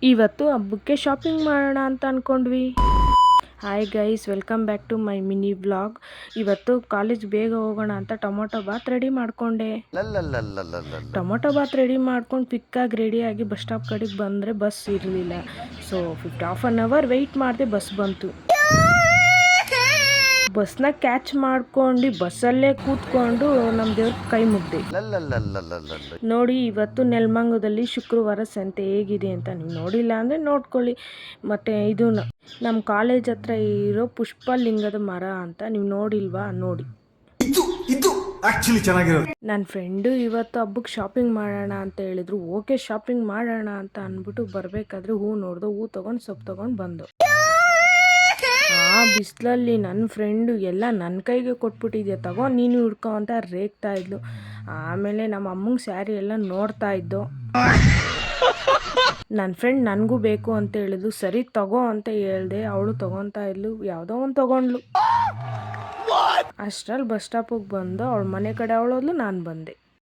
ಇವತ್ತು ಹಬ್ಬಕ್ಕೆ ಶಾಪಿಂಗ್ ಮಾಡೋಣ ಅಂತ ಅಂದ್ಕೊಂಡ್ವಿ. Hi guys, welcome back to my mini vlog. ಇವತ್ತು ಕಾಲೇಜ್ ಬೇಗ ಹೋಗೋಣ ಅಂತ ಟೊಮೊಟೊ ಬಾತ್ ರೆಡಿ ಮಾಡಿಕೊಂಡೆ. ಟೊಮೊಟೊ ಬಾತ್ ರೆಡಿ ಮಾಡ್ಕೊಂಡು ಕ್ವಿಕ್ಕಾಗಿ ರೆಡಿಯಾಗಿ ಬಸ್ ಸ್ಟಾಪ್ ಕಡೆಗೆ ಬಂದರೆ ಬಸ್ ಇರಲಿಲ್ಲ. So half an hour wait ಮಾಡಿದೆ, ಬಸ್ ಬಂತು. ಬಸ್ನ ಕ್ಯಾಚ್ ಮಾಡ್ಕೊಂಡು ಬಸ್ಸಲ್ಲೇ ಕೂತ್ಕೊಂಡು ನಮ್ಮ ದೇವ್ರ ಕೈ ಮುಗ್ದೆ. ನೋಡಿ, ಇವತ್ತು ನೆಲಮಂಗಲದಲ್ಲಿ ಶುಕ್ರವಾರ ಸಂತೆ ಹೇಗಿದೆ ಅಂತ ನೀವು ನೋಡಿಲ್ಲ ಅಂದರೆ ನೋಡ್ಕೊಳ್ಳಿ. ಮತ್ತು ಇದು ನಮ್ಮ ಕಾಲೇಜ್ ಹತ್ರ ಇರೋ ಪುಷ್ಪಲಿಂಗದ ಮರ ಅಂತ ನೀವು ನೋಡಿಲ್ವಾ? ನೋಡಿ. ನನ್ನ ಫ್ರೆಂಡು ಇವತ್ತು ಹಬ್ಬಕ್ಕೆ ಶಾಪಿಂಗ್ ಮಾಡೋಣ ಅಂತ ಹೇಳಿದ್ರು. ಓಕೆ, ಶಾಪಿಂಗ್ ಮಾಡೋಣ ಅಂತ ಅಂದ್ಬಿಟ್ಟು ಬರಬೇಕಾದ್ರೆ ಹೂ ನೋಡ್ದು, ಹೂ ತೊಗೊಂಡು ಸೊಪ್ಪು ತೊಗೊಂಡು ಬಂದು. ಆ ಬಿಸಿಲಲ್ಲಿ ನನ್ನ ಫ್ರೆಂಡು ಎಲ್ಲ ನನ್ನ ಕೈಗೆ ಕೊಟ್ಬಿಟ್ಟಿದ್ಯಾ, ತಗೋ ನೀನು ಹುಡ್ಕೊ ಅಂತ ರೇಗ್ತಾ ಇದ್ಲು. ಆಮೇಲೆ ನಮ್ಮ ಅಮ್ಮಂಗೆ ಸ್ಯಾರಿ ಎಲ್ಲ ನೋಡ್ತಾ ಇದ್ದು. ನನ್ನ ಫ್ರೆಂಡ್ ನನಗೂ ಬೇಕು ಅಂತ ಹೇಳಿದ್ಲು. ಸರಿ ತಗೋ ಅಂತ ಹೇಳ್ದೆ. ಅವಳು ತೊಗೊತಾ ಇದ್ಲು, ಯಾವುದೋ ಒಂದು ತೊಗೊಂಡ್ಲು. ಅಷ್ಟರಲ್ಲಿ ಬಸ್ ಸ್ಟಾಪಿಗೆ ಬಂದು ಅವಳ ಮನೆ ಕಡೆ ಅವಳೋದ್ಲು, ನಾನು ಬಂದೆ.